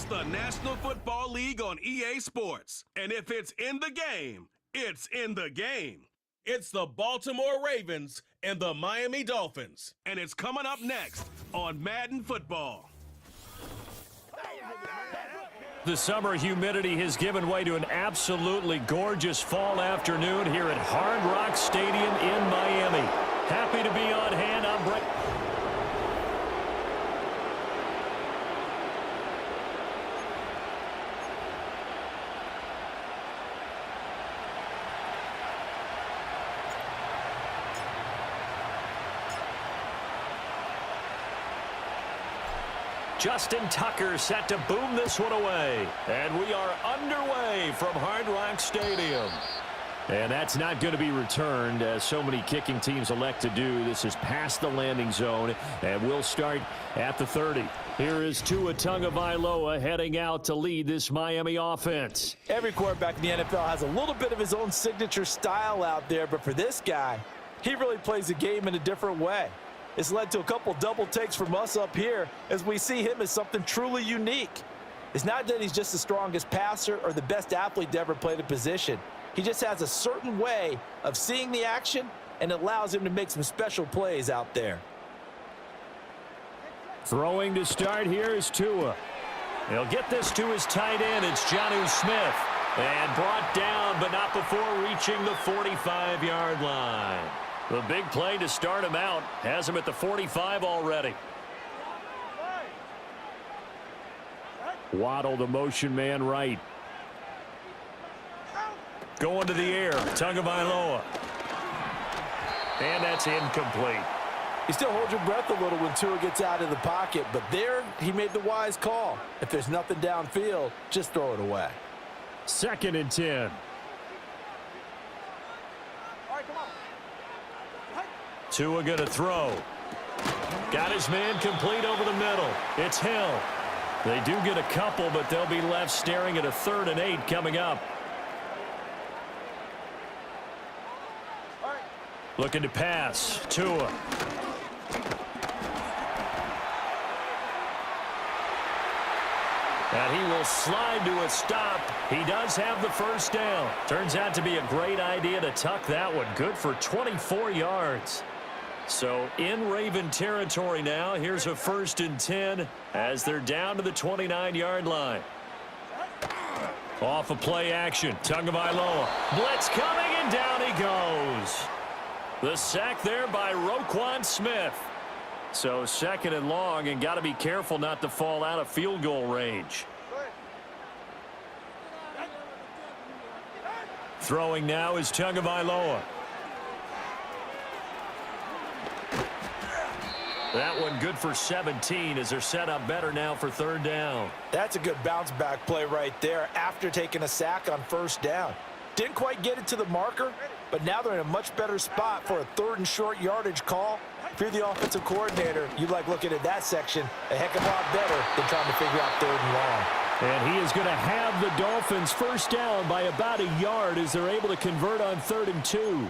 the National Football League on EA Sports. And if it's in the game, it's in the game. It's the Baltimore Ravens and the Miami Dolphins. And it's coming up next on Madden Football. The summer humidity has given way to an absolutely gorgeous fall afternoon here at Hard Rock Stadium in Miami. Happy to be on hand. I'm Brett. Justin Tucker set to boom this one away. And we are underway from Hard Rock Stadium. And that's not going to be returned, as so many kicking teams elect to do. This is past the landing zone, and we'll start at the 30. Here is Tua Tagovailoa heading out to lead this Miami offense. Every quarterback in the NFL has a little bit of his own signature style out there, but for this guy, he really plays the game in a different way. It's led to a couple double takes from us up here as we see him as something truly unique. It's not that he's just the strongest passer or the best athlete to ever play the position. He just has a certain way of seeing the action, and it allows him to make some special plays out there. Throwing to start here is Tua. He'll get this to his tight end. It's Jonnu Smith. And brought down, but not before reaching the 45-yard line. The big play to start him out has him at the 45 already. Waddle, the motion man right. Going to the air, Tagovailoa. And that's incomplete. You still hold your breath a little when Tua gets out of the pocket, but there he made the wise call. If there's nothing downfield, just throw it away. 2nd and 10. Tua going to throw. Got his man complete over the middle. It's Hill. They do get a couple, but they'll be left staring at a 3rd and 8 coming up. Looking to pass. Tua. And he will slide to a stop. He does have the first down. Turns out to be a great idea to tuck that one. Good for 24 yards. So in Raven territory now. Here's a 1st and 10 as they're down to the 29-yard line. Off of play action. Tagovailoa. Blitz coming, and down he goes. The sack there by Roquan Smith. So 2nd and long, and got to be careful not to fall out of field goal range. Throwing now is Tagovailoa. That one good for 17 as they're set up better now for 3rd down. That's a good bounce back play right there after taking a sack on 1st down. Didn't quite get it to the marker, but now they're in a much better spot for a 3rd and short yardage call. If you're the offensive coordinator, you like looking at that section a heck of a lot better than trying to figure out 3rd and long. And he is going to have the Dolphins first down by about a yard as they're able to convert on 3rd and 2.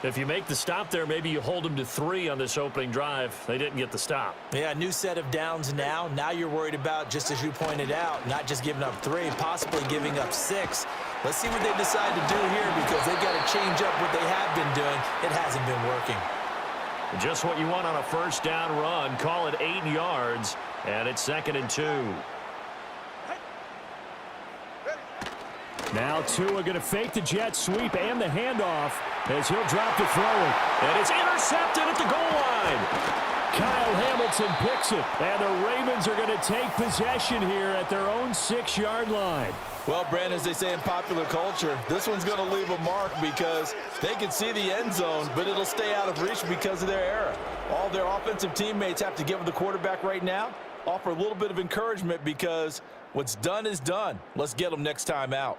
If you make the stop there, maybe you hold them to 3 on this opening drive. They didn't get the stop. Yeah, new set of downs now. Now you're worried about, just as you pointed out, not just giving up 3, possibly giving up 6. Let's see what they decide to do here, because they've got to change up what they have been doing. It hasn't been working. Just what you want on a first down run. Call it 8 yards, and it's 2nd and 2. Now Tua going to fake the jet sweep and the handoff as he'll drop the throw. And it's intercepted at the goal line. Kyle Hamilton picks it, and the Ravens are going to take possession here at their own 6-yard line. Well, Brandon, as they say in popular culture, this one's going to leave a mark because they can see the end zone, but it'll stay out of reach because of their error. All their offensive teammates have to give the quarterback right now, offer a little bit of encouragement, because what's done is done. Let's get them next time out.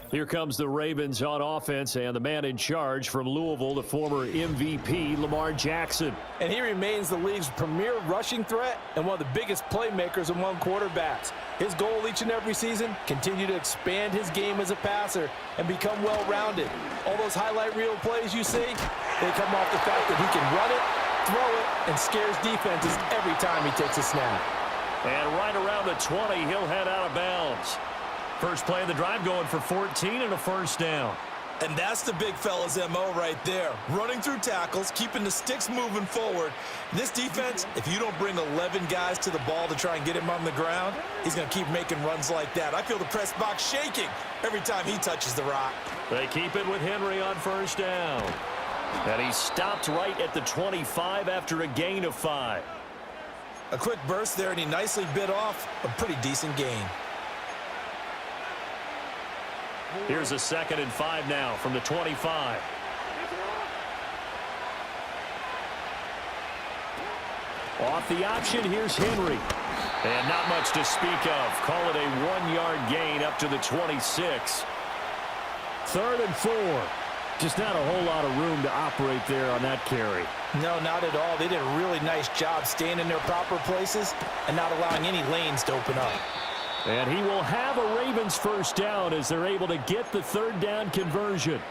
Here comes the Ravens on offense, and the man in charge from Louisville, the former MVP, Lamar Jackson. And he remains the league's premier rushing threat and one of the biggest playmakers among quarterbacks. His goal each and every season, continue to expand his game as a passer and become well-rounded. All those highlight reel plays you see, they come off the fact that he can run it, throw it, and scares defenses every time he takes a snap. And right around the 20, he'll head out of bounds. First play of the drive going for 14 and a first down. And that's the big fella's MO right there. Running through tackles, keeping the sticks moving forward. This defense, if you don't bring 11 guys to the ball to try and get him on the ground, he's going to keep making runs like that. I feel the press box shaking every time he touches the rock. They keep it with Henry on first down. And he stopped right at the 25 after a gain of 5. A quick burst there, and he nicely bit off a pretty decent gain. Here's a 2nd and 5 now from the 25. Off the option, here's Henry. And not much to speak of. Call it a 1-yard gain up to the 26. 3rd and 4. Just not a whole lot of room to operate there on that carry. No, not at all. They did a really nice job staying in their proper places and not allowing any lanes to open up. And he will have a Ravens first down as they're able to get the 3rd down conversion.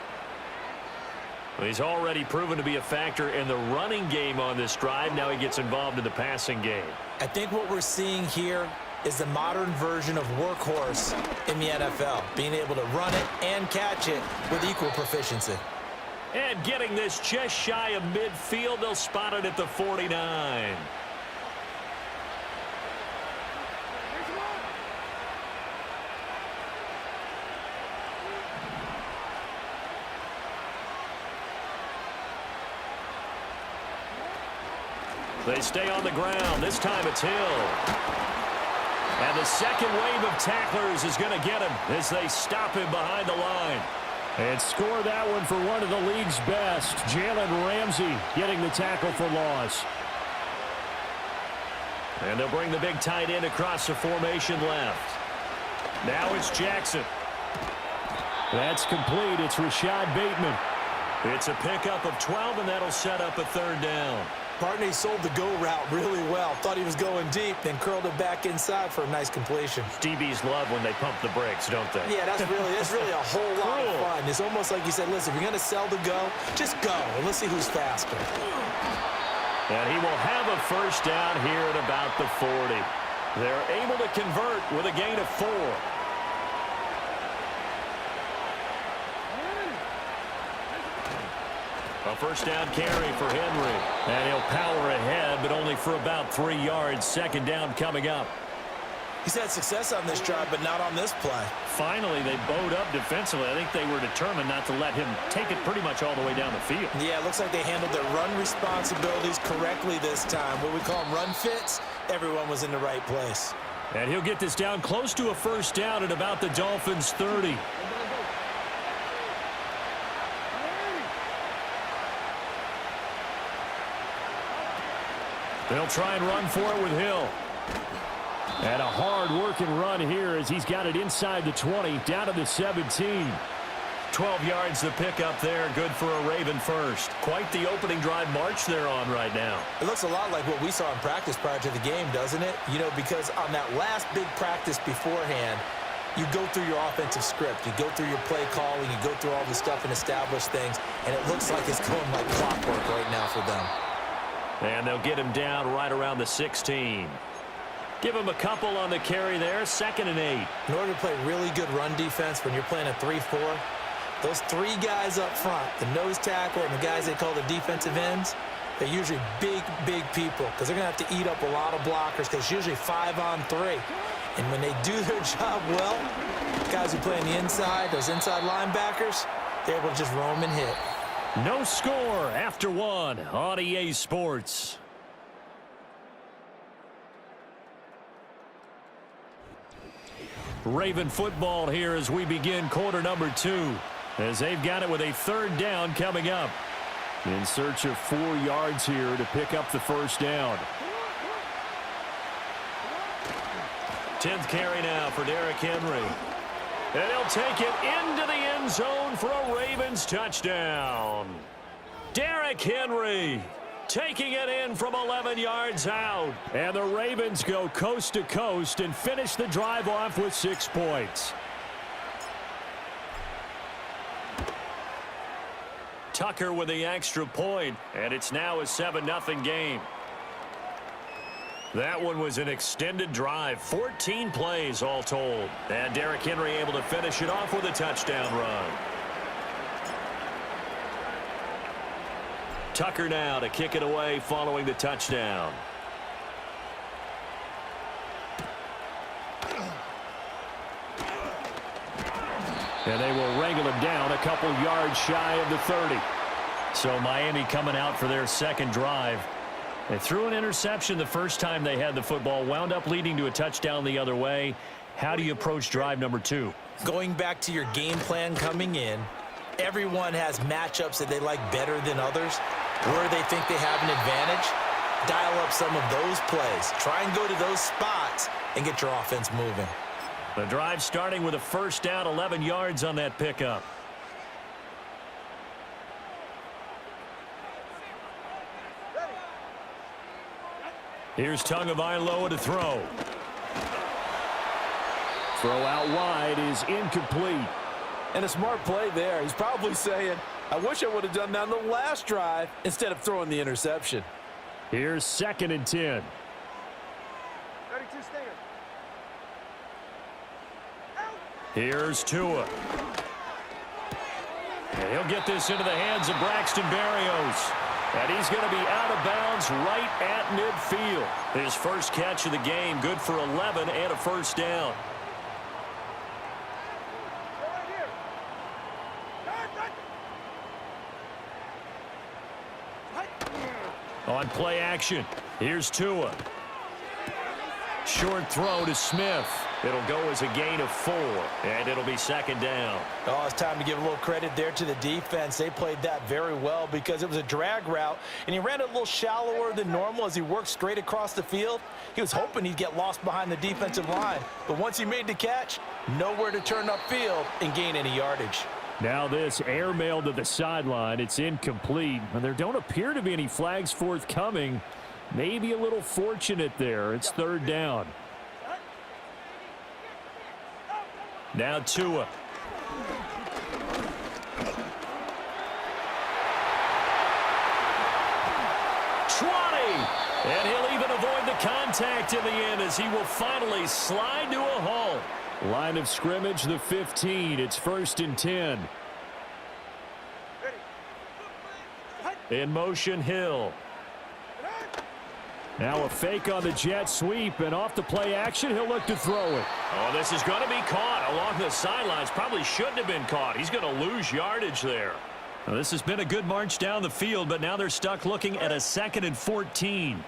He's already proven to be a factor in the running game on this drive. Now he gets involved in the passing game. I think what we're seeing here is the modern version of workhorse in the NFL, being able to run it and catch it with equal proficiency. And getting this just shy of midfield, they'll spot it at the 49. They stay on the ground. This time it's Hill. And the second wave of tacklers is going to get him as they stop him behind the line. And score that one for one of the league's best. Jalen Ramsey getting the tackle for loss. And they'll bring the big tight end across the formation left. Now it's Jackson. That's complete. It's Rashad Bateman. It's a pickup of 12, and that'll set up a 3rd down. Partner sold the go route really well. Thought he was going deep, then curled it back inside for a nice completion. DBs love when they pump the brakes, don't they? Yeah, that's really a whole lot of fun. It's almost like you said, listen, if you're going to sell the go, just go, and let's see who's faster. And he will have a first down here at about the 40. They're able to convert with a gain of 4. A first down carry for Henry. And he'll power ahead, but only for about 3 yards. 2nd down coming up. He's had success on this drive, but not on this play. Finally, they bowed up defensively. I think they were determined not to let him take it pretty much all the way down the field. Yeah, it looks like they handled their run responsibilities correctly this time. What we call them run fits, everyone was in the right place. And he'll get this down close to a first down at about the Dolphins' 30. They'll try and run for it with Hill. And a hard-working run here as he's got it inside the 20, down to the 17. 12 yards to pick up there, good for a Raven first. Quite the opening drive march they're on right now. It looks a lot like what we saw in practice prior to the game, doesn't it? You know, because on that last big practice beforehand, you go through your offensive script. You go through your play calling. You go through all the stuff and establish things. And it looks like it's going like clockwork right now for them. And they'll get him down right around the 16. Give him a couple on the carry there, 2nd and 8. In order to play really good run defense when you're playing a 3-4, those 3 guys up front, the nose tackle and the guys they call the defensive ends, they're usually big people because they're going to have to eat up a lot of blockers because it's usually 5 on 3. And when they do their job well, guys who play on the inside, those inside linebackers, they're able to just roam and hit. No score after 1 on EA Sports. Raven football here as we begin quarter number 2. As they've got it with a 3rd down coming up. In search of 4 yards here to pick up the first down. 10th carry now for Derrick Henry. And he'll take it into the end zone for a Ravens touchdown. Derrick Henry taking it in from 11 yards out. And the Ravens go coast to coast and finish the drive off with 6 points. Tucker with the extra point, and it's now a 7-0 game. That one was an extended drive, 14 plays all told. And Derrick Henry able to finish it off with a touchdown run. Tucker now to kick it away following the touchdown. And they will wrangle him down a couple yards shy of the 30. So Miami coming out for their second drive. They threw an interception the first time they had the football, wound up leading to a touchdown the other way. How do you approach drive number 2? Going back to your game plan coming in, everyone has matchups that they like better than others. Where they think they have an advantage, dial up some of those plays. Try and go to those spots and get your offense moving. The drive starting with a first down, 11 yards on that pickup. Here's Tagovailoa to throw. Throw out wide is incomplete. And a smart play there. He's probably saying, I wish I would have done that on the last drive instead of throwing the interception. Here's 2nd and 10. 32 stinger. Here's Tua. And he'll get this into the hands of Braxton Berrios. And he's going to be out of bounds right at midfield. His first catch of the game, good for 11 and a first down. On play action, here's Tua. Short throw to Smith. It'll go as a gain of 4, and it'll be 2nd down. Oh, it's time to give a little credit there to the defense. They played that very well because it was a drag route, and he ran it a little shallower than normal as he worked straight across the field. He was hoping he'd get lost behind the defensive line, but once he made the catch, nowhere to turn upfield and gain any yardage. Now this airmail to the sideline. It's incomplete, and there don't appear to be any flags forthcoming. Maybe a little fortunate there. It's 3rd down. Now Tua. And he'll even avoid the contact in the end as he will finally slide to a halt. Line of scrimmage, the 15. It's 1st and 10. In motion, Hill. Now a fake on the jet sweep, and off the play action, he'll look to throw it. Oh, this is going to be caught along the sidelines. Probably shouldn't have been caught. He's going to lose yardage there. Now, this has been a good march down the field, but now they're stuck looking at a 2nd and 14.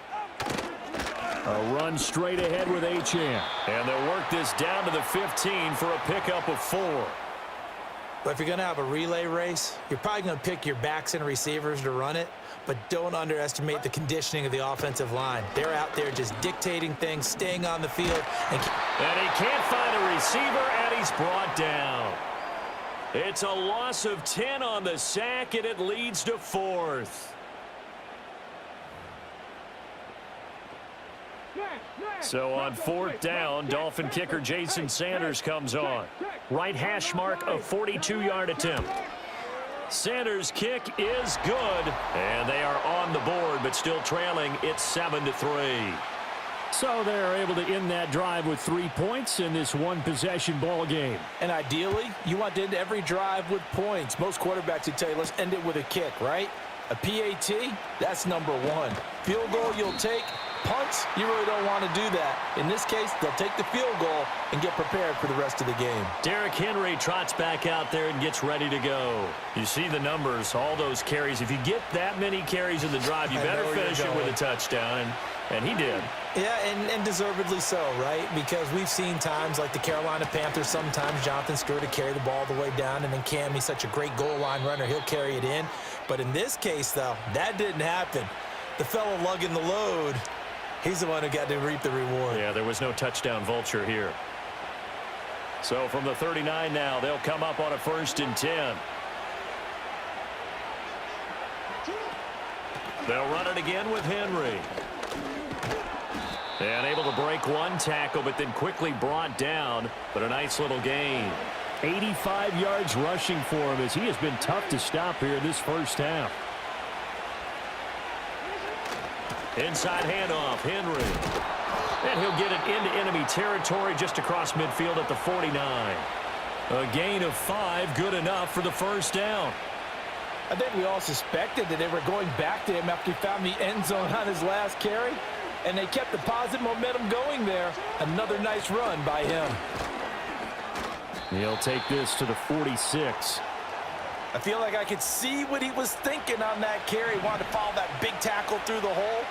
A run straight ahead with Achane. And they'll work this down to the 15 for a pickup of 4. But if you're going to have a relay race, you're probably going to pick your backs and receivers to run it, but don't underestimate the conditioning of the offensive line. They're out there just dictating things, staying on the field. And he can't find a receiver, and he's brought down. It's a loss of 10 on the sack, and it leads to 4th. So on 4th down, Dolphin kicker Jason Sanders comes on. Right hash mark, a 42-yard attempt. Sanders' kick is good, and they are on the board, but still trailing. It's 7-3. So they're able to end that drive with 3 points in this one-possession ball game. And ideally, you want to end every drive with points. Most quarterbacks would tell you, let's end it with a kick, right? A PAT, that's number 1. Field goal you'll take. Punts, you really don't want to do that. In this case, they'll take the field goal and get prepared for the rest of the game. Derrick Henry trots back out there and gets ready to go. You see the numbers, all those carries. If you get that many carries in the drive, you better finish it with a touchdown, and he did. Yeah, and deservedly so, right? Because we've seen times like the Carolina Panthers, sometimes Jonathan Stewart to carry the ball all the way down, and then Cam, he's such a great goal line runner, he'll carry it in. But in this case, though, that didn't happen. The fellow lugging the load, he's the one who got to reap the reward. Yeah, there was no touchdown vulture here. So from the 39 now, they'll come up on a 1st and 10. They'll run it again with Henry. And able to break one tackle, but then quickly brought down. But a nice little gain. 85 yards rushing for him as he has been tough to stop here this first half. Inside handoff, Henry. And he'll get it into enemy territory just across midfield at the 49. A gain of 5, good enough for the first down. I think we all suspected that they were going back to him after he found the end zone on his last carry, and they kept the positive momentum going there. Another nice run by him. He'll take this to the 46. I feel like I could see what he was thinking on that carry. Wanted to follow that big tackle through the hole.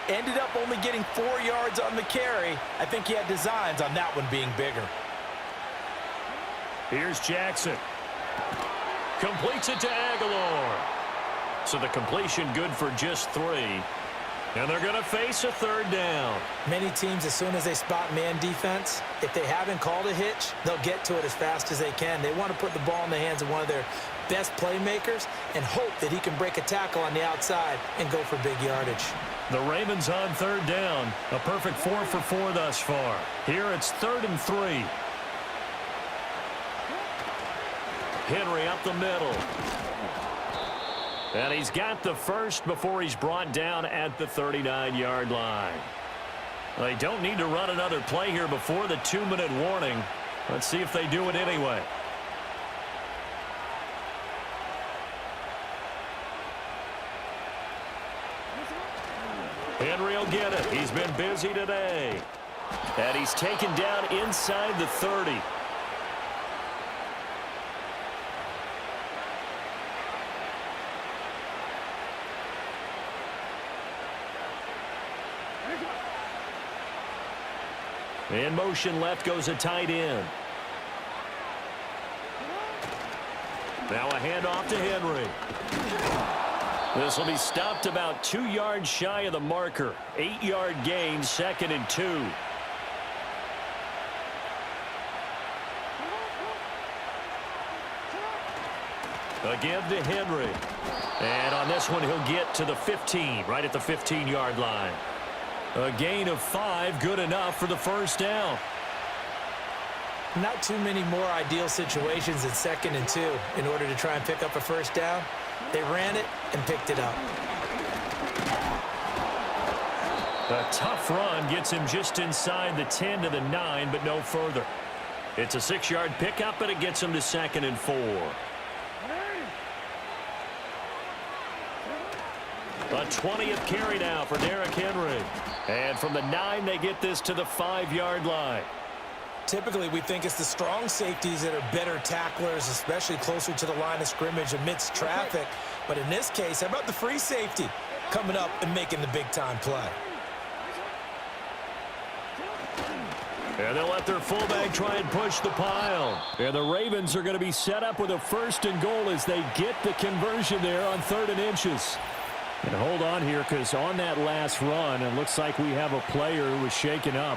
Ended up only getting 4 yards on the carry. I think he had designs on that one being bigger. Here's Jackson. Completes it to Aguilar. So the completion good for just 3. And they're going to face a 3rd down. Many teams, as soon as they spot man defense, if they haven't called a hitch, they'll get to it as fast as they can. They want to put the ball in the hands of one of their best playmakers and hope that he can break a tackle on the outside and go for big yardage. The Ravens on 3rd down. A perfect 4 for 4 thus far. Here it's 3rd and 3. Henry up the middle. And he's got the first before he's brought down at the 39-yard line. They don't need to run another play here before the 2-minute warning. Let's see if they do it anyway. Henry will get it. He's been busy today. And he's taken down inside the 30. In motion left goes a tight end. Now a handoff to Henry. This will be stopped about 2 yards shy of the marker. 8-yard gain, 2nd and 2. Again to Henry. And on this one, he'll get to the 15, right at the 15-yard line. A gain of 5, good enough for the first down. Not too many more ideal situations at 2nd and 2 in order to try and pick up a first down. They ran it and picked it up. A tough run gets him just inside the 10 to the 9, but no further. It's a 6-yard pickup, but it gets him to 2nd and 4. A 20th carry now for Derrick Henry. And from the 9, they get this to the 5-yard line. Typically, we think it's the strong safeties that are better tacklers, especially closer to the line of scrimmage amidst traffic. But in this case, how about the free safety coming up and making the big-time play? And they'll let their fullback try and push the pile. And the Ravens are going to be set up with a 1st and goal as they get the conversion there on 3rd and inches. And hold on here, because on that last run, it looks like we have a player who was shaken up.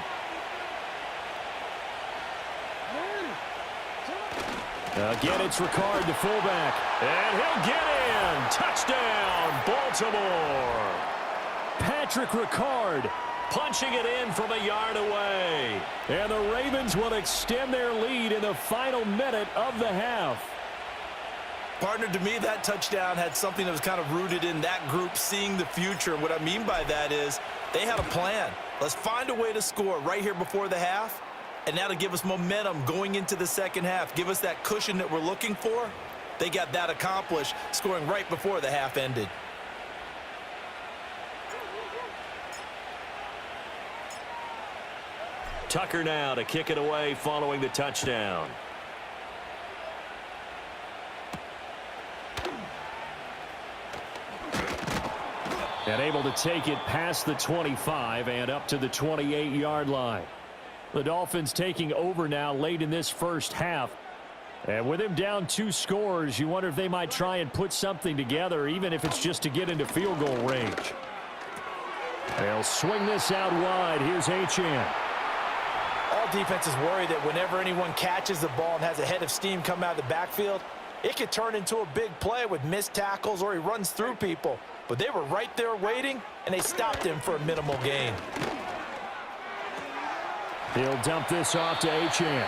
Again, it's Ricard, the fullback. And he'll get in. Touchdown, Baltimore. Patrick Ricard punching it in from a yard away. And the Ravens will extend their lead in the final minute of the half. Partner, to me, that touchdown had something that was kind of rooted in that group seeing the future. And what I mean by that is they had a plan. Let's find a way to score right here before the half. And that'll give us momentum going into the 2nd half. Give us that cushion that we're looking for. They got that accomplished, scoring right before the half ended. Tucker now to kick it away following the touchdown. And able to take it past the 25 and up to the 28-yard line. The Dolphins taking over now late in this first half. And with him down 2 scores, you wonder if they might try and put something together, even if it's just to get into field goal range. They'll swing this out wide. Here's Achane. All defenses worry that whenever anyone catches the ball and has a head of steam come out of the backfield, it could turn into a big play with missed tackles or he runs through people. But they were right there waiting, and they stopped him for a minimal gain. He'll dump this off to Achane.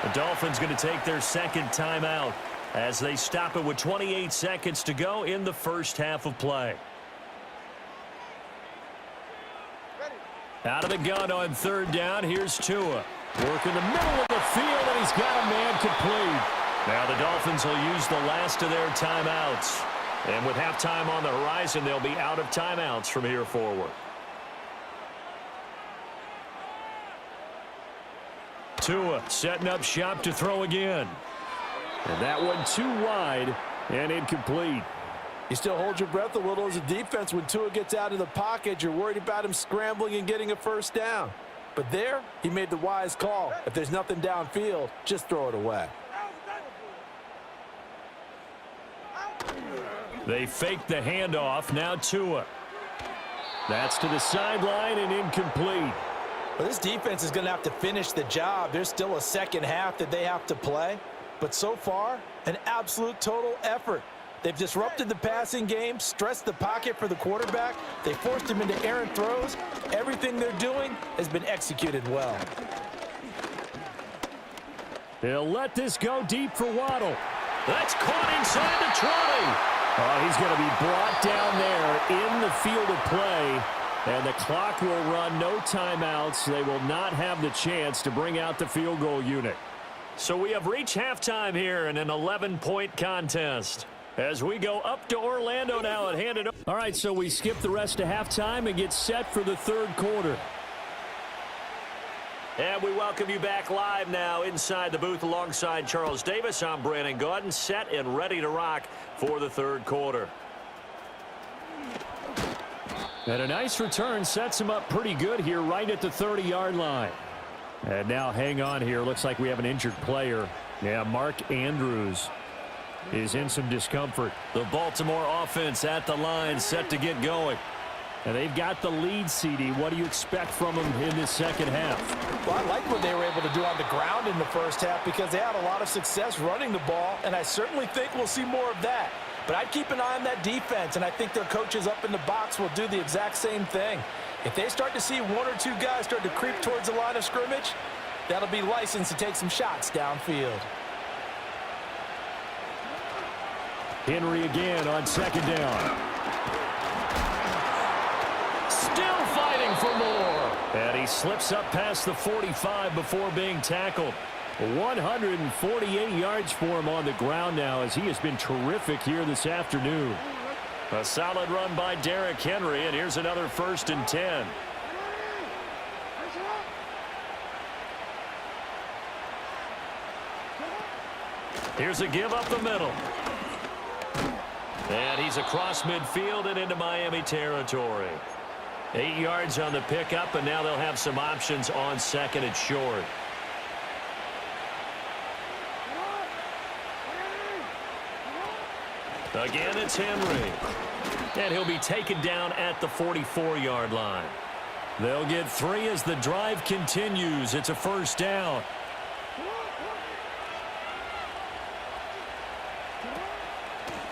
The Dolphins going to take their 2nd timeout as they stop it with 28 seconds to go in the first half of play. Out of the gun on third down, here's Tua. Work in the middle of the field, and he's got a man complete. Now the Dolphins will use the last of their timeouts. And with halftime on the horizon, they'll be out of timeouts from here forward. Tua setting up shop to throw again. And that one too wide and incomplete. You still hold your breath a little as a defense when Tua gets out of the pocket. You're worried about him scrambling and getting a first down. But there, he made the wise call. If there's nothing downfield, just throw it away. They fake the handoff. Now Tua. That's to the sideline and incomplete. Well, this defense is going to have to finish the job. There's still a second half that they have to play. But so far, an absolute total effort. They've disrupted the passing game, stressed the pocket for the quarterback. They forced him into errant throws. Everything they're doing has been executed well. They'll let this go deep for Waddle. That's caught inside the 20. Oh, he's going to be brought down there in the field of play. And the clock will run, no timeouts. They will not have the chance to bring out the field goal unit. So we have reached halftime here in an 11-point contest. As we go up to Orlando now and hand it over. All right, so we skip the rest of halftime and get set for the third quarter. And we welcome you back live now inside the booth alongside Charles Davis. I'm Brandon Gaudin, set and ready to rock for the third quarter. And a nice return sets him up pretty good here right at the 30-yard line. And now hang on here. Looks like we have an injured player. Yeah, Mark Andrews is in some discomfort. The Baltimore offense at the line set to get going. And they've got the lead, CD. What do you expect from them in this second half? Well, I like what they were able to do on the ground in the first half because they had a lot of success running the ball, and I certainly think we'll see more of that. But I'd keep an eye on that defense, and I think their coaches up in the box will do the exact same thing. If they start to see one or two guys start to creep towards the line of scrimmage, that'll be licensed to take some shots downfield. Henry again on second down. Still fighting for more. And he slips up past the 45 before being tackled. 148 yards for him on the ground now as he has been terrific here this afternoon. A solid run by Derrick Henry, and here's another 1st and 10. Here's a give up the middle. And he's across midfield and into Miami territory. 8 yards on the pickup, and now they'll have some options on second and short. Again, it's Henry. And he'll be taken down at the 44-yard line. They'll get 3 as the drive continues. It's a first down.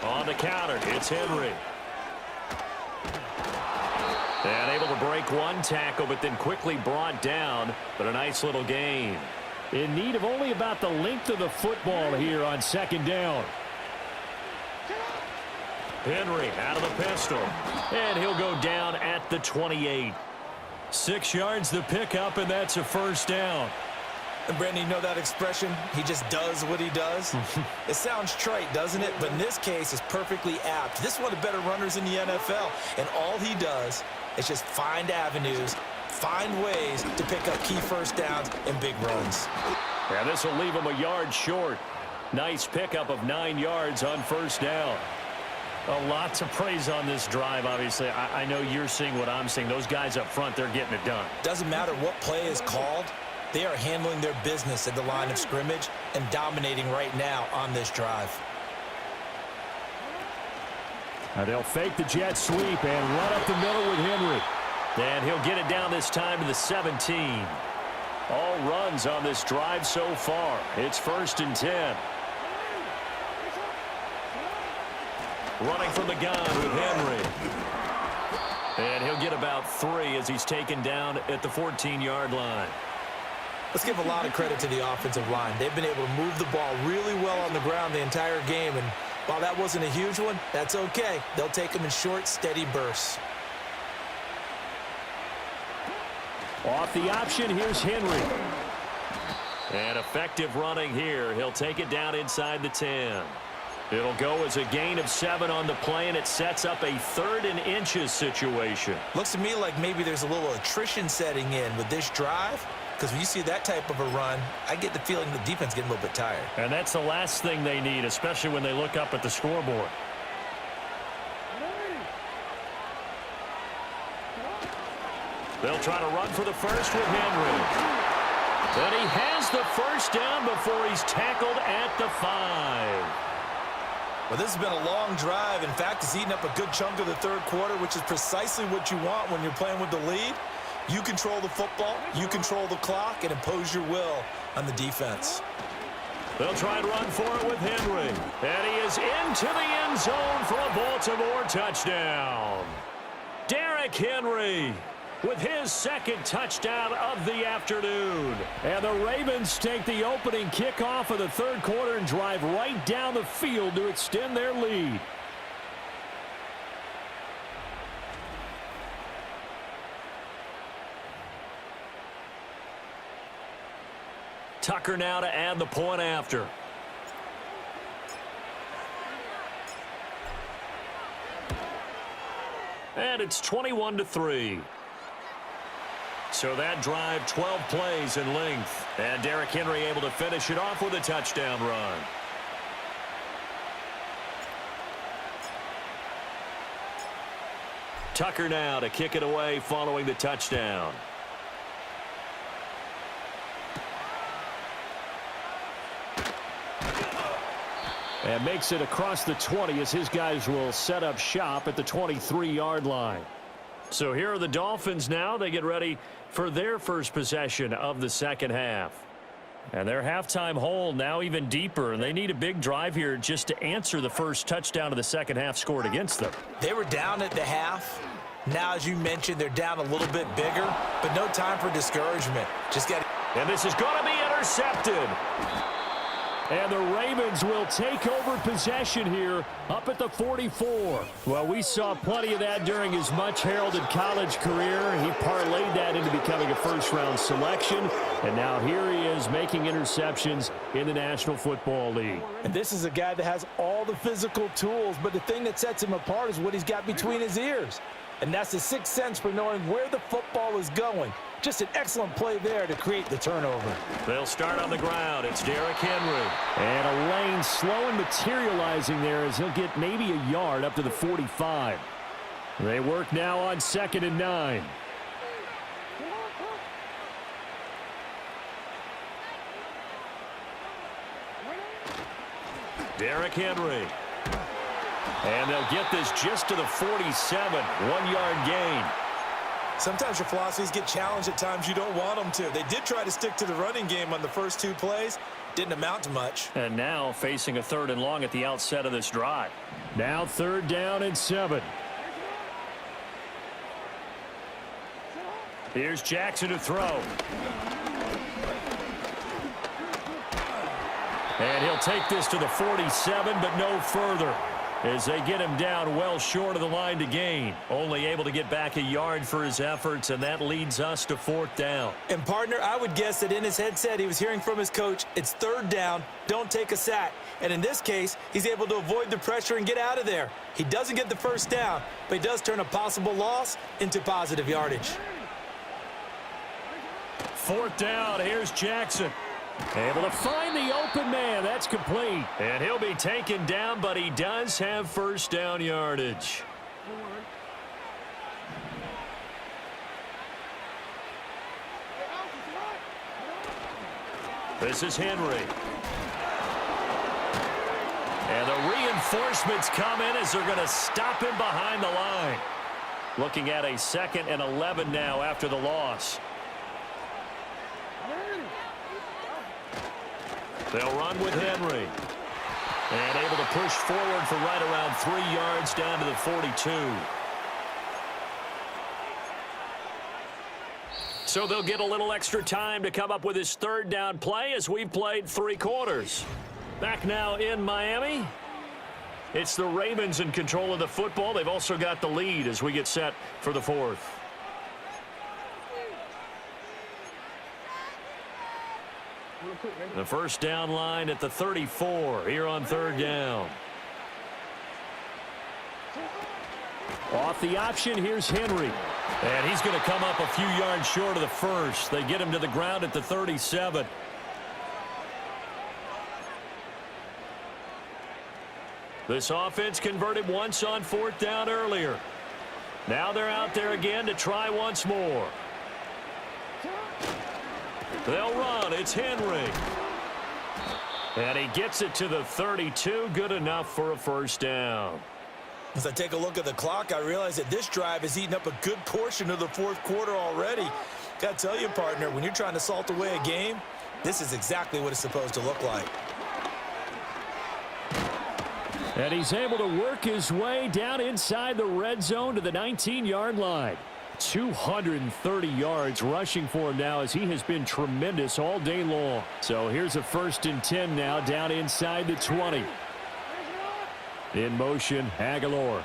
On the counter, it's Henry. And able to break one tackle, but then quickly brought down. But a nice little gain. In need of only about the length of the football here on second down. Henry out of the pistol. And he'll go down at the 28. 6 yards the pickup, and that's a first down. And Brandon, you know that expression? He just does what he does? It sounds trite, doesn't it? But in this case, it's perfectly apt. This is one of the better runners in the NFL. And all he does is just find avenues, find ways to pick up key first downs and big runs. Yeah, this will leave him a yard short. Nice pickup of 9 yards on first down. A lot to praise on this drive, obviously. I know you're seeing what I'm seeing. Those guys up front, they're getting it done. Doesn't matter what play is called. They are handling their business at the line of scrimmage and dominating right now on this drive. Now they'll fake the jet sweep and run up the middle with Henry. And he'll get it down this time to the 17. All runs on this drive so far. It's 1st and 10. Running from the gun with Henry. And he'll get about 3 as he's taken down at the 14-yard line. Let's give a lot of credit to the offensive line. They've been able to move the ball really well on the ground the entire game. And while that wasn't a huge one, that's okay. They'll take them in short, steady bursts. Off the option, here's Henry. And effective running here. He'll take it down inside the 10. It'll go as a gain of 7 on the play, and it sets up a 3rd and inches situation. Looks to me like maybe there's a little attrition setting in with this drive, because when you see that type of a run, I get the feeling the defense getting a little bit tired. And that's the last thing they need, especially when they look up at the scoreboard. They'll try to run for the first with Henry. And he has the first down before he's tackled at the 5. Well, this has been a long drive. In fact, it's eaten up a good chunk of the third quarter, which is precisely what you want when you're playing with the lead. You control the football, you control the clock, and impose your will on the defense. They'll try and run for it with Henry. And he is into the end zone for a Baltimore touchdown. Derrick Henry with his 2nd touchdown of the afternoon. And the Ravens take the opening kickoff of the third quarter and drive right down the field to extend their lead. Tucker now to add the point after. And it's 21-3. So that drive, 12 plays in length. And Derrick Henry able to finish it off with a touchdown run. Tucker now to kick it away following the touchdown. And makes it across the 20 as his guys will set up shop at the 23-yard line. So here are the Dolphins now. They get ready for their first possession of the second half. And their halftime hole now even deeper, and they need a big drive here just to answer the first touchdown of the second half scored against them. They were down at the half. Now, as you mentioned, they're down a little bit bigger, but no time for discouragement. Just got. And this is going to be intercepted. And the Ravens will take over possession here up at the 44. Well, we saw plenty of that during his much-heralded college career. He parlayed that into becoming a first-round selection. And now here he is making interceptions in the National Football League. And this is a guy that has all the physical tools, but the thing that sets him apart is what he's got between his ears. And that's the sixth sense for knowing where the football is going. Just an excellent play there to create the turnover. They'll start on the ground. It's Derrick Henry. And a lane slow and materializing there as he'll get maybe a yard up to the 45. They work now on 2nd and 9. Derrick Henry. And they'll get this just to the 47. 1-yard gain. Sometimes your philosophies get challenged at times you don't want them to. They did try to stick to the running game on the first 2 plays. Didn't amount to much. And now facing a 3rd and long at the outset of this drive. Now 3rd down and 7. Here's Jackson to throw. And he'll take this to the 47, but no further, as they get him down well short of the line to gain. Only able to get back a yard for his efforts, and that leads us to 4th down. And, partner, I would guess that in his headset he was hearing from his coach, it's 3rd down, don't take a sack. And in this case, he's able to avoid the pressure and get out of there. He doesn't get the first down, but he does turn a possible loss into positive yardage. 4th down, here's Jackson. Able to find the open man. That's complete. And he'll be taken down, but he does have first down yardage. This is Henry. And the reinforcements come in as they're going to stop him behind the line. Looking at a 2nd and 11 now after the loss. They'll run with Henry. And able to push forward for right around 3 yards down to the 42. So they'll get a little extra time to come up with his 3rd down play as we've played 3 quarters. Back now in Miami. It's the Ravens in control of the football. They've also got the lead as we get set for the 4th. The first down line at the 34 here on third down. Off the option, here's Henry. And he's going to come up a few yards short of the first. They get him to the ground at the 37. This offense converted once on fourth down earlier. Now they're out there again to try once more. They'll run. It's Henry. And he gets it to the 32. Good enough for a first down. As I take a look at the clock, I realize that this drive has eaten up a good portion of the fourth quarter already. Got to tell you, partner, when you're trying to salt away a game, this is exactly what it's supposed to look like. And he's able to work his way down inside the red zone to the 19-yard line. 230 yards rushing for him now as he has been tremendous all day long. So here's a 1st and 10 now down inside the 20. In motion, Aguilar.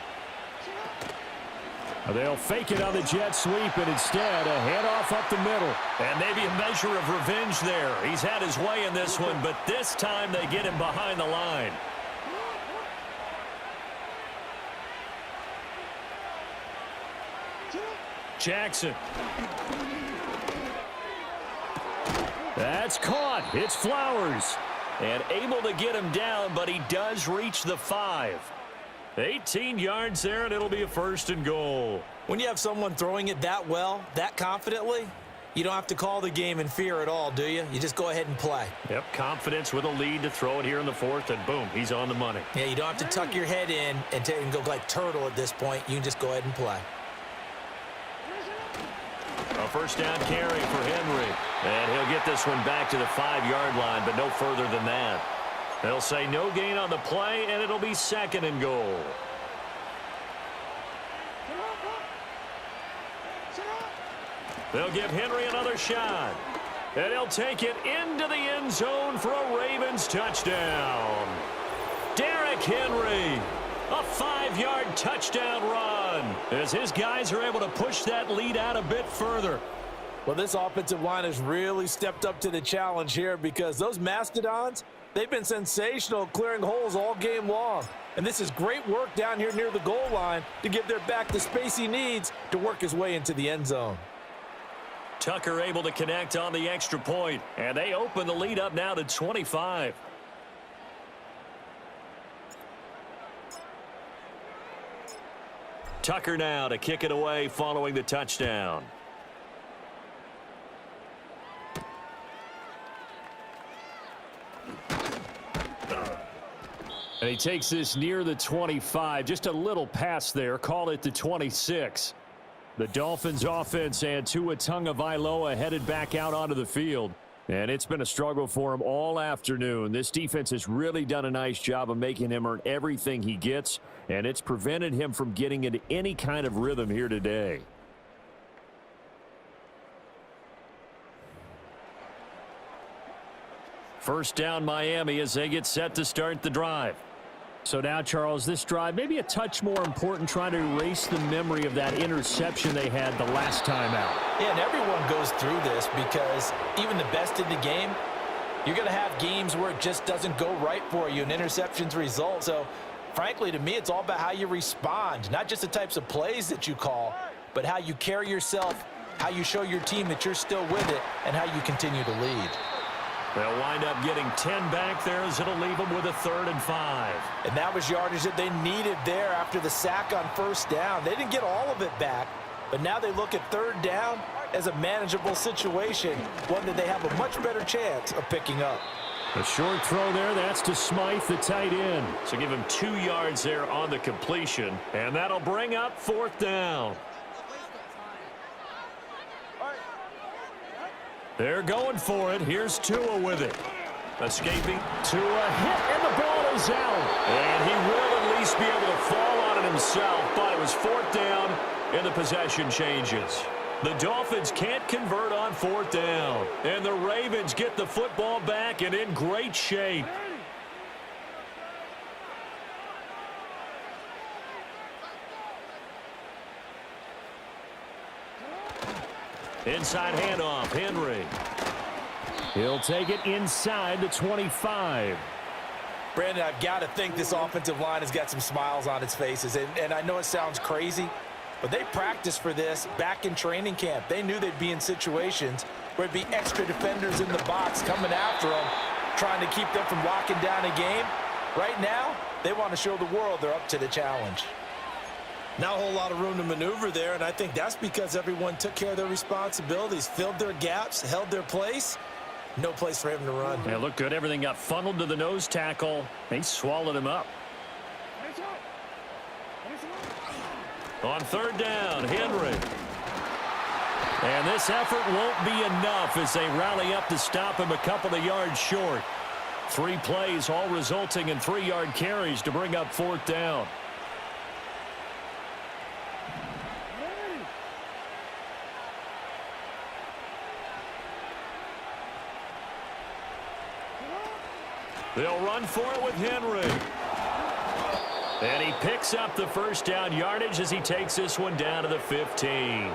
They'll fake it on the jet sweep, and instead a handoff up the middle. And maybe a measure of revenge there. He's had his way in this one, but this time they get him behind the line. Jackson. That's caught. It's Flowers. And able to get him down, but he does reach the 5. 18 yards there, and it'll be a 1st and goal. When you have someone throwing it that well, that confidently, you don't have to call the game in fear at all, do you? You just go ahead and play. Yep, confidence with a lead to throw it here in the 4th, and boom, he's on the money. Yeah, you don't have to tuck your head in and go like turtle at this point. You can just go ahead and play. A first down carry for Henry. And he'll get this one back to the 5-yard line, but no further than that. They'll say no gain on the play, and it'll be 2nd and goal. They'll give Henry another shot. And he'll take it into the end zone for a Ravens touchdown. Derrick Henry. A 5-yard touchdown run as his guys are able to push that lead out a bit further. Well, this offensive line has really stepped up to the challenge here because those Mastodons, they've been sensational clearing holes all game long. And this is great work down here near the goal line to give their back the space he needs to work his way into the end zone. Tucker able to connect on the extra point, and they open the lead up now to 25. Tucker now to kick it away following the touchdown. And he takes this near the 25. Just a little pass there. Call it the 26. The Dolphins offense and Tua Tagovailoa headed back out onto the field. And it's been a struggle for him all afternoon. This defense has really done a nice job of making him earn everything he gets, and it's prevented him from getting into any kind of rhythm here today. First down Miami as they get set to start the drive. So now, Charles, this drive maybe a touch more important, trying to erase the memory of that interception they had the last time out. Yeah, and everyone goes through this because even the best in the game, you're going to have games where it just doesn't go right for you and interceptions result. So, frankly, to me, it's all about how you respond, not just the types of plays that you call, but how you carry yourself, how you show your team that you're still with it, and how you continue to lead. They'll wind up getting 10 back there as it'll leave them with a 3rd and 5. And that was yardage that they needed there after the sack on first down. They didn't get all of it back, but now they look at 3rd down as a manageable situation, one that they have a much better chance of picking up. A short throw there, that's to Smythe, the tight end. So give him 2 yards there on the completion, and that'll bring up 4th down. They're going for it. Here's Tua with it. Escaping. Tua hit, and the ball is out. And he will at least be able to fall on it himself, but it was 4th down, and the possession changes. The Dolphins can't convert on 4th down, and the Ravens get the football back and in great shape. Inside handoff, Henry. He'll take it inside the 25. Brandon, I've got to think this offensive line has got some smiles on its faces. And I know it sounds crazy, but they practiced for this back in training camp. They knew they'd be in situations where it'd be extra defenders in the box coming after them, trying to keep them from locking down a game. Right now, they want to show the world they're up to the challenge. Not a whole lot of room to maneuver there, and I think that's because everyone took care of their responsibilities, filled their gaps, held their place. No place for him to run. Yeah, looked good. Everything got funneled to the nose tackle. They swallowed him up. On third down, Henry. And this effort won't be enough as they rally up to stop him a couple of yards short. 3 plays, all resulting in 3-yard carries to bring up fourth down. They'll run for it with Henry. And he picks up the first down yardage as he takes this one down to the 15.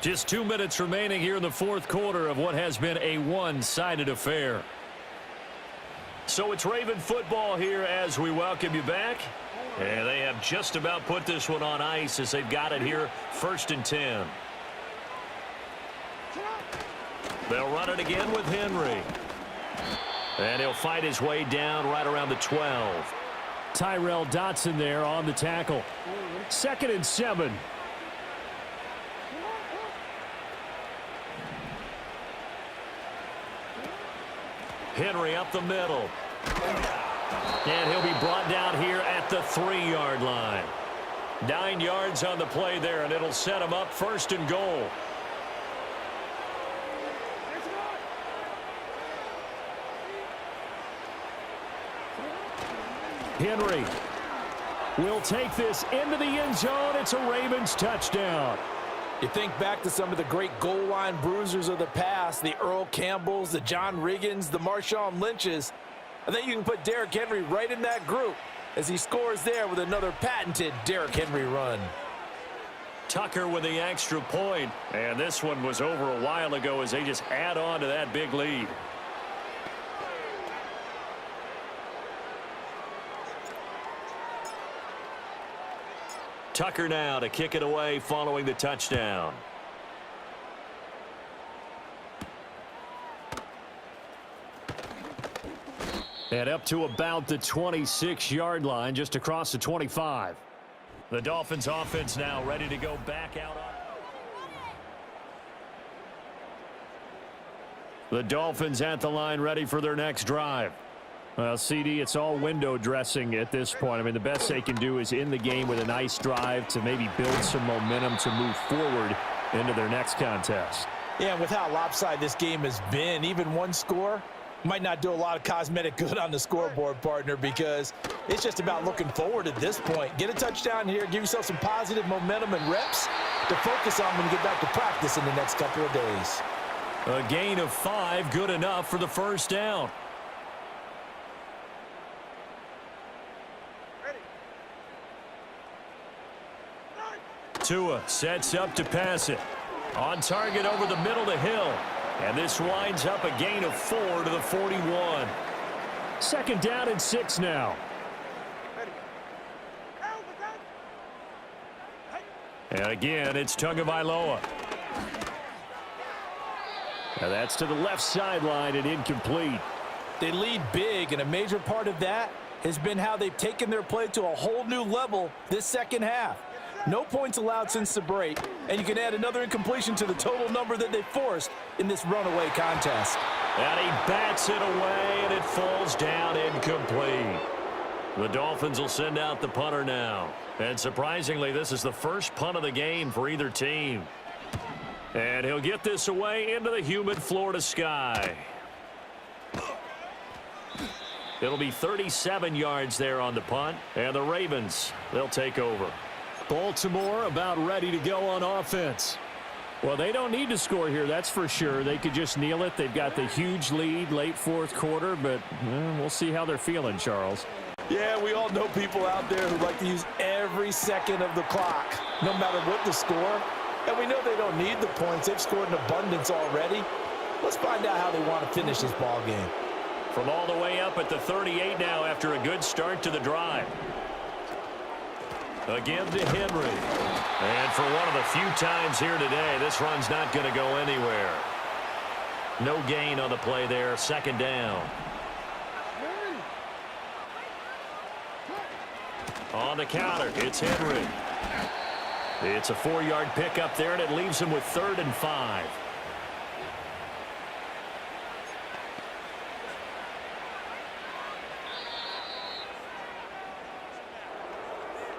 Just 2 minutes remaining here in the fourth quarter of what has been a one-sided affair. So it's Raven football here as we welcome you back. And they have just about put this one on ice as they've got it here, 1st and 10. They'll run it again with Henry. And he'll fight his way down right around the 12. Tyrell Dotson there on the tackle. 2nd and 7. Henry up the middle. And he'll be brought down here at the 3-yard line. 9 yards on the play there, and it'll set him up 1st and goal. Henry will take this into the end zone. It's a Ravens touchdown. You think back to some of the great goal line bruisers of the past, the Earl Campbells, the John Riggins, the Marshawn Lynches. I think you can put Derrick Henry right in that group as he scores there with another patented Derrick Henry run. Tucker with the extra point, and this one was over a while ago as they just add on to that big lead. Tucker now to kick it away following the touchdown. And up to about the 26-yard line, just across the 25. The Dolphins offense now ready to go back out. The Dolphins at the line ready for their next drive. Well, CD, it's all window dressing at this point. I mean, the best they can do is in the game with a nice drive to maybe build some momentum to move forward into their next contest. Yeah, with how lopsided this game has been, even one score might not do a lot of cosmetic good on the scoreboard, partner, because it's just about looking forward at this point. Get a touchdown here, give yourself some positive momentum and reps to focus on when you get back to practice in the next couple of days. A gain of 5, good enough for the first down. Tua sets up to pass it. On target over the middle to Hill. And this winds up a gain of 4 to the 41. 2nd down and 6 now. And again, it's Tagovailoa. And that's to the left sideline and incomplete. They lead big, and a major part of that has been how they've taken their play to a whole new level this second half. No points allowed since the break, and you can add another incompletion to the total number that they forced in this runaway contest. And he bats it away, and it falls down incomplete. The Dolphins will send out the punter now. And surprisingly, this is the first punt of the game for either team. And he'll get this away into the humid Florida sky. It'll be 37 yards there on the punt, and the Ravens, they'll take over. Baltimore about ready to go on offense. Well, they don't need to score here, that's for sure. They could just kneel it. They've got the huge lead late fourth quarter, but we'll see how they're feeling, Charles. Yeah, we all know people out there who like to use every second of the clock, no matter what the score. And we know they don't need the points. They've scored in abundance already. Let's find out how they want to finish this ball game. From all the way up at the 38 now after a good start to the drive. Again to Henry. And for one of the few times here today, this run's not going to go anywhere. No gain on the play there. Second down. On the counter, it's Henry. It's a 4-yard pickup there, and it leaves him with 3rd and 5.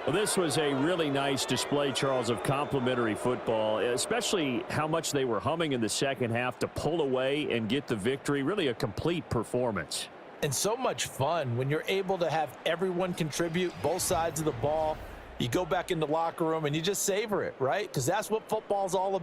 Well, this was a really nice display, Charles, of complimentary football, especially how much they were humming in the second half to pull away and get the victory. Really a complete performance. And so much fun when you're able to have everyone contribute, both sides of the ball. You go back in the locker room and you just savor it, right? Because that's what football's all about.